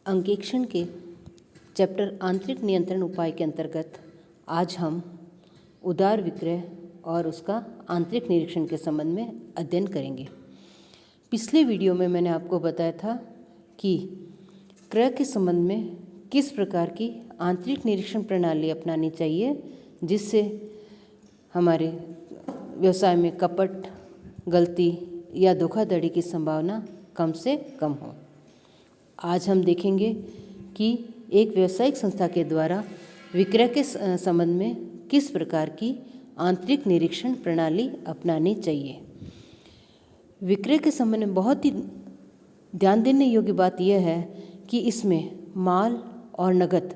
अंकेक्षण के चैप्टर आंतरिक नियंत्रण उपाय के अंतर्गत आज हम उदार विक्रय और उसका आंतरिक निरीक्षण के संबंध में अध्ययन करेंगे। पिछले वीडियो में मैंने आपको बताया था कि क्रय के संबंध में किस प्रकार की आंतरिक निरीक्षण प्रणाली अपनानी चाहिए जिससे हमारे व्यवसाय में कपट, गलती या धोखाधड़ी की संभावना कम से कम हो। आज हम देखेंगे कि एक व्यावसायिक संस्था के द्वारा विक्रय के संबंध में किस प्रकार की आंतरिक निरीक्षण प्रणाली अपनानी चाहिए। विक्रय के संबंध में बहुत ही ध्यान देने योग्य बात यह है कि इसमें माल और नकद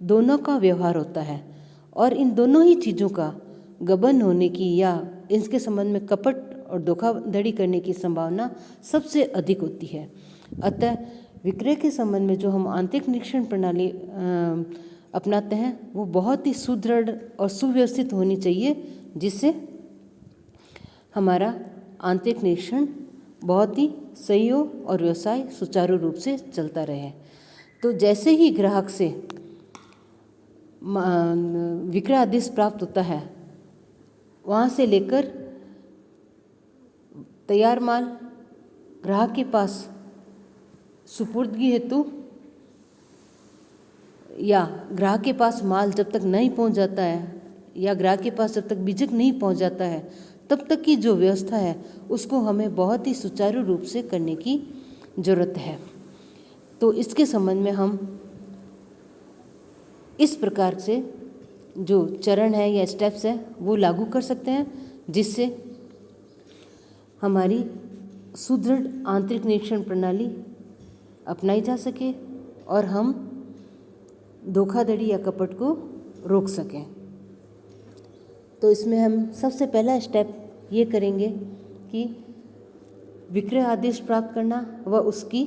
दोनों का व्यवहार होता है और इन दोनों ही चीज़ों का गबन होने की या इसके संबंध में कपट और धोखाधड़ी करने की संभावना सबसे अधिक होती है। अतः विक्रय के संबंध में जो हम आंतरिक निरीक्षण प्रणाली अपनाते हैं वो बहुत ही सुदृढ़ और सुव्यवस्थित होनी चाहिए जिससे हमारा आंतरिक निरीक्षण बहुत ही सही हो और व्यवसाय सुचारू रूप से चलता रहे। तो जैसे ही ग्राहक से विक्रय आदेश प्राप्त होता है वहाँ से लेकर तैयार माल ग्राहक के पास सुपुर्दगी हेतु या ग्राहक के पास माल जब तक नहीं पहुंच जाता है या ग्राहक के पास जब तक बीजक नहीं पहुंच जाता है तब तक की जो व्यवस्था है उसको हमें बहुत ही सुचारू रूप से करने की ज़रूरत है। तो इसके संबंध में हम इस प्रकार से जो चरण है या स्टेप्स है वो लागू कर सकते हैं जिससे हमारी सुदृढ़ आंतरिक निरीक्षण प्रणाली अपनाई जा सके और हम धोखाधड़ी या कपट को रोक सकें। तो इसमें हम सबसे पहला स्टेप ये करेंगे कि विक्रय आदेश प्राप्त करना व उसकी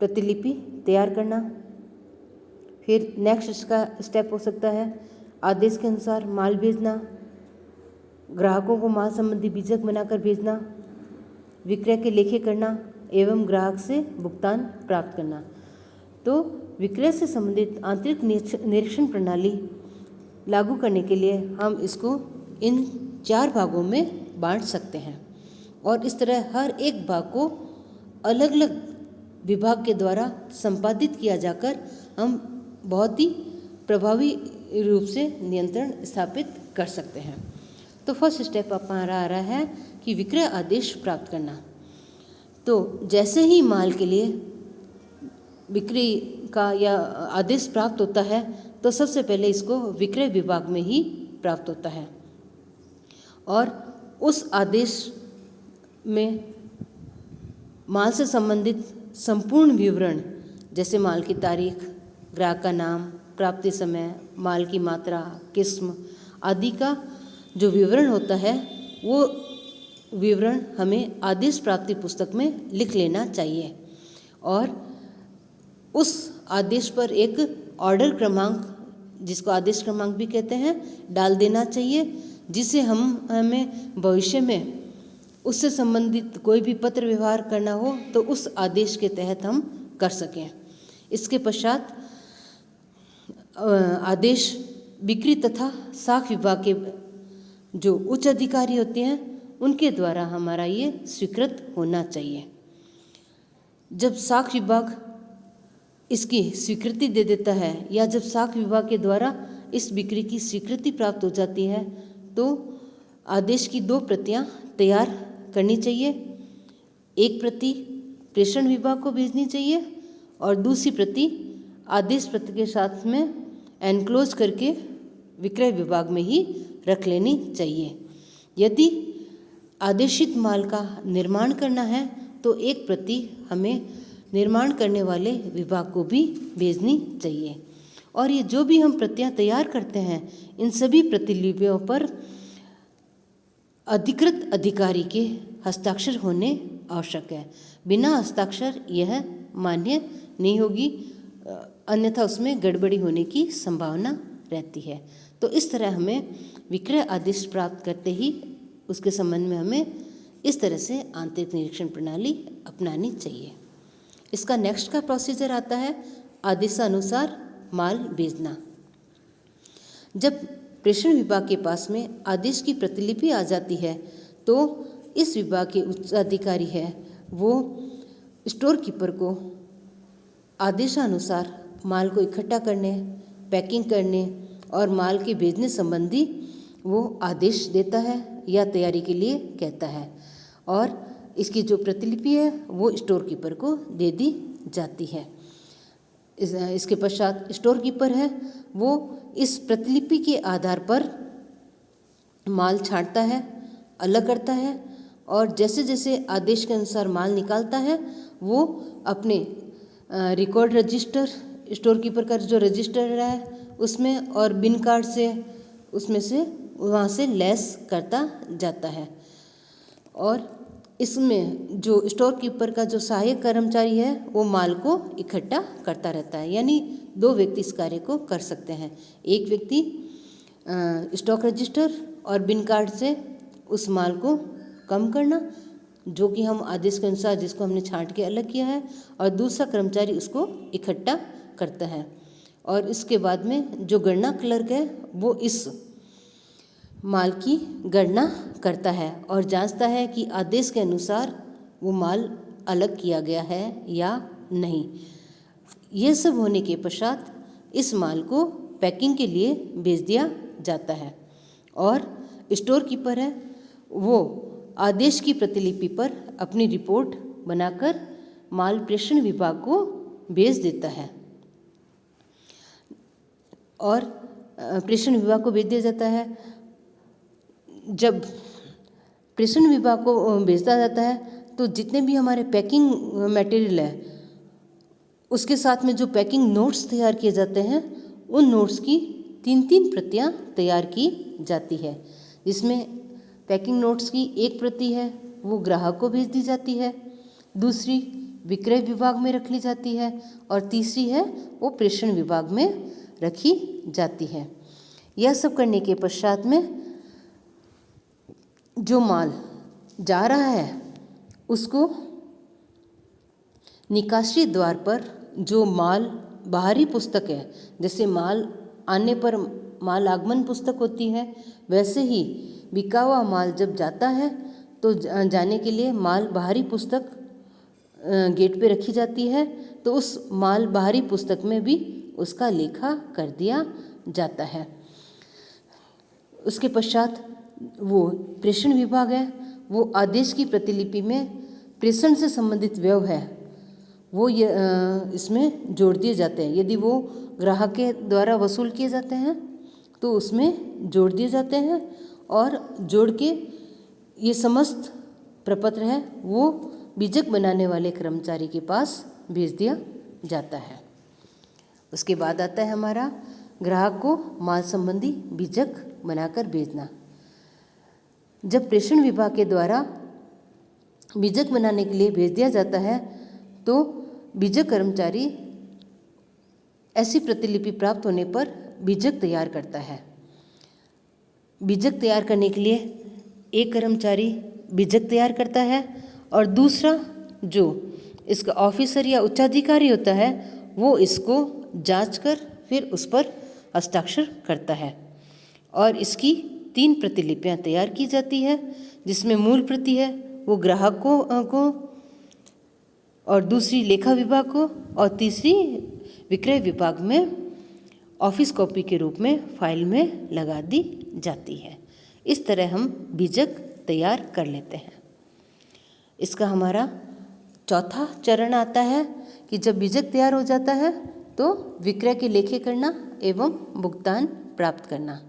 प्रतिलिपि तैयार करना। फिर नेक्स्ट इसका स्टेप हो सकता है आदेश के अनुसार माल भेजना, ग्राहकों को माल संबंधी बीजक बनाकर भेजना, विक्रय के लेखे करना एवं ग्राहक से भुगतान प्राप्त करना। तो विक्रय से संबंधित आंतरिक निरीक्षण प्रणाली लागू करने के लिए हम इसको इन 4 भागों में बांट सकते हैं और इस तरह हर एक भाग को अलग अलग विभाग के द्वारा संपादित किया जाकर हम बहुत ही प्रभावी रूप से नियंत्रण स्थापित कर सकते हैं। तो फर्स्ट स्टेप हमारा आ रहा है कि विक्रय आदेश प्राप्त करना। तो जैसे ही माल के लिए बिक्री का या आदेश प्राप्त होता है तो सबसे पहले इसको विक्रय विभाग में ही प्राप्त होता है और उस आदेश में माल से संबंधित संपूर्ण विवरण जैसे माल की तारीख, ग्राहक का नाम, प्राप्ति समय, माल की मात्रा, किस्म आदि का जो विवरण होता है वो विवरण हमें आदेश प्राप्ति पुस्तक में लिख लेना चाहिए और उस आदेश पर एक ऑर्डर क्रमांक जिसको आदेश क्रमांक भी कहते हैं डाल देना चाहिए जिससे हमें भविष्य में उससे संबंधित कोई भी पत्र व्यवहार करना हो तो उस आदेश के तहत हम कर सकें। इसके पश्चात आदेश बिक्री तथा साख विभाग के जो उच्च अधिकारी होते हैं उनके द्वारा हमारा ये स्वीकृत होना चाहिए। जब साख विभाग इसकी स्वीकृति दे देता है या जब साख विभाग के द्वारा इस बिक्री की स्वीकृति प्राप्त हो जाती है तो आदेश की 2 प्रतियां तैयार करनी चाहिए। एक प्रति प्रेषण विभाग को भेजनी चाहिए और दूसरी प्रति आदेश पत्र के साथ में एनक्लोज करके विक्रय विभाग में ही रख लेनी चाहिए। यदि आदेशित माल का निर्माण करना है तो एक प्रति हमें निर्माण करने वाले विभाग को भी भेजनी चाहिए और ये जो भी हम प्रतियां तैयार करते हैं इन सभी प्रतिलिपियों पर अधिकृत अधिकारी के हस्ताक्षर होने आवश्यक है। बिना हस्ताक्षर यह मान्य नहीं होगी, अन्यथा उसमें गड़बड़ी होने की संभावना रहती है। तो इस तरह हमें विक्रय आदेश प्राप्त करते ही उसके संबंध में हमें इस तरह से आंतरिक निरीक्षण प्रणाली अपनानी चाहिए। इसका नेक्स्ट का प्रोसीजर आता है आदेशानुसार माल भेजना। जब प्रेषण विभाग के पास में आदेश की प्रतिलिपि आ जाती है तो इस विभाग के उच्च अधिकारी है वो स्टोर कीपर को आदेशानुसार माल को इकट्ठा करने, पैकिंग करने और माल के भेजने संबंधी वो आदेश देता है या तैयारी के लिए कहता है, और इसकी जो प्रतिलिपि है वो स्टोर कीपर को दे दी जाती है। इसके पश्चात स्टोर कीपर है वो इस प्रतिलिपि के आधार पर माल छांटता है, अलग करता है, और जैसे जैसे आदेश के अनुसार माल निकालता है वो अपने रिकॉर्ड रजिस्टर, स्टोर कीपर का जो रजिस्टर है उसमें और बिन कार्ड से उसमें से वहाँ से लेस करता जाता है। और इसमें जो स्टोर कीपर का जो सहायक कर्मचारी है वो माल को इकट्ठा करता रहता है, यानी 2 व्यक्ति इस कार्य को कर सकते हैं। एक व्यक्ति स्टॉक रजिस्टर और बिन कार्ड से उस माल को कम करना जो कि हम आदेश के अनुसार जिसको हमने छांट के अलग किया है, और दूसरा कर्मचारी उसको इकट्ठा करता है। और इसके बाद में जो गणना क्लर्क है वो इस माल की गणना करता है और जांचता है कि आदेश के अनुसार वो माल अलग किया गया है या नहीं। ये सब होने के पश्चात इस माल को पैकिंग के लिए भेज दिया जाता है, और स्टोर कीपर है वो आदेश की प्रतिलिपि पर अपनी रिपोर्ट बनाकर माल प्रेषण विभाग को भेज देता है, और प्रेषण विभाग को भेज दिया जाता है। जब प्रेषण विभाग को भेजा जाता है तो जितने भी हमारे पैकिंग मटेरियल है उसके साथ में जो पैकिंग नोट्स तैयार किए जाते हैं उन नोट्स की 3-3 प्रतियां तैयार की जाती है, जिसमें पैकिंग नोट्स की एक प्रति है वो ग्राहक को भेज दी जाती है, दूसरी विक्रय विभाग में रख ली जाती है, और तीसरी है वो प्रेषण विभाग में रखी जाती है। यह सब करने के पश्चात में जो माल जा रहा है उसको निकासी द्वार पर जो माल बाहरी पुस्तक है, जैसे माल आने पर माल आगमन पुस्तक होती है, वैसे ही बिका हुआ माल जब जाता है तो जाने के लिए माल बाहरी पुस्तक गेट पे रखी जाती है, तो उस माल बाहरी पुस्तक में भी उसका लेखा कर दिया जाता है। उसके पश्चात वो प्रेषण विभाग है वो आदेश की प्रतिलिपि में प्रेषण से संबंधित व्यय है वो इसमें जोड़ दिए जाते हैं। यदि वो ग्राहक के द्वारा वसूल किए जाते हैं तो उसमें जोड़ दिए जाते हैं, और जोड़ के ये समस्त प्रपत्र है वो बीजक बनाने वाले कर्मचारी के पास भेज दिया जाता है। उसके बाद आता है हमारा ग्राहक को माल संबंधी बीजक बनाकर भेजना। जब प्रेषण विभाग के द्वारा बीजक बनाने के लिए भेज दिया जाता है तो बीजक कर्मचारी ऐसी प्रतिलिपि प्राप्त होने पर बीजक तैयार करता है। बीजक तैयार करने के लिए एक कर्मचारी बीजक तैयार करता है और दूसरा जो इसका ऑफिसर या उच्चाधिकारी होता है वो इसको जांचकर फिर उस पर हस्ताक्षर करता है, और इसकी 3 प्रतिलिपियां तैयार की जाती है, जिसमें मूल प्रति है वो ग्राहक को और दूसरी लेखा विभाग को और तीसरी विक्रय विभाग में ऑफिस कॉपी के रूप में फाइल में लगा दी जाती है। इस तरह हम बीजक तैयार कर लेते हैं। इसका हमारा चौथा चरण आता है कि जब बीजक तैयार हो जाता है तो विक्रय के लेखे करना एवं भुगतान प्राप्त करना।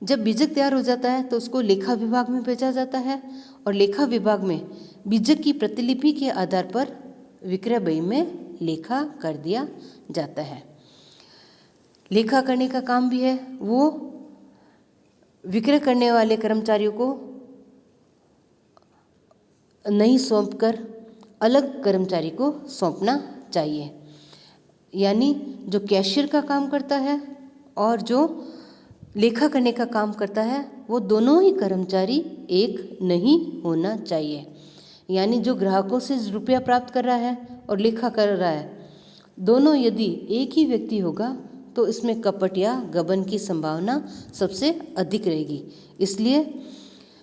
जब बीजक तैयार हो जाता है तो उसको लेखा विभाग में भेजा जाता है, और लेखा विभाग में बीजक की प्रतिलिपि के आधार पर विक्रय बही में लेखा कर दिया जाता है। लेखा करने का काम भी है वो विक्रय करने वाले कर्मचारियों को नहीं सौंपकर अलग कर्मचारी को सौंपना चाहिए, यानी जो कैशियर का काम करता है और जो लेखा करने का काम करता है वो दोनों ही कर्मचारी एक नहीं होना चाहिए। यानी जो ग्राहकों से रुपया प्राप्त कर रहा है और लेखा कर रहा है, दोनों यदि एक ही व्यक्ति होगा तो इसमें कपट या गबन की संभावना सबसे अधिक रहेगी। इसलिए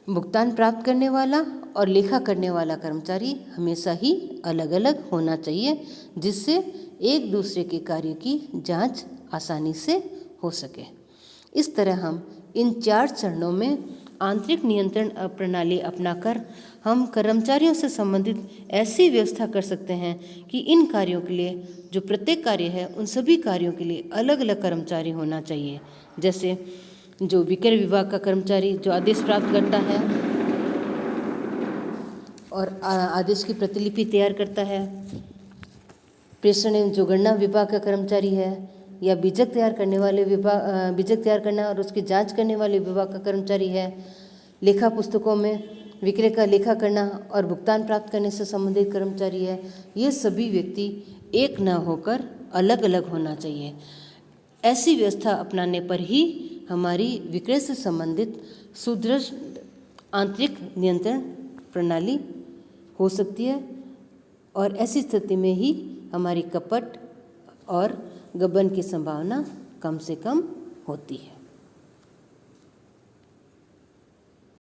भुगतान प्राप्त करने वाला और लेखा करने वाला कर्मचारी हमेशा ही अलग अलग होना चाहिए, जिससे एक दूसरे के कार्य की जांच आसानी से हो सके। इस तरह हम इन 4 चरणों में आंतरिक नियंत्रण प्रणाली अपनाकर हम कर्मचारियों से संबंधित ऐसी व्यवस्था कर सकते हैं कि इन कार्यों के लिए, जो प्रत्येक कार्य है उन सभी कार्यों के लिए अलग अलग कर्मचारी होना चाहिए। जैसे जो विक्रय विभाग का कर्मचारी जो आदेश प्राप्त करता है और आदेश की प्रतिलिपि तैयार करता है, प्रेषण जो गणना विभाग का कर्मचारी है, या बीजक तैयार करने वाले विभाग, बीजक तैयार करना और उसकी जांच करने वाले विभाग का कर्मचारी है, लेखा पुस्तकों में विक्रय का लेखा करना और भुगतान प्राप्त करने से संबंधित कर्मचारी है। ये सभी व्यक्ति एक न होकर अलग अलग होना चाहिए। ऐसी व्यवस्था अपनाने पर ही हमारी विक्रय से संबंधित सुदृढ़ आंतरिक नियंत्रण प्रणाली हो सकती है, और ऐसी स्थिति में ही हमारी कपट और गबन की संभावना कम से कम होती है।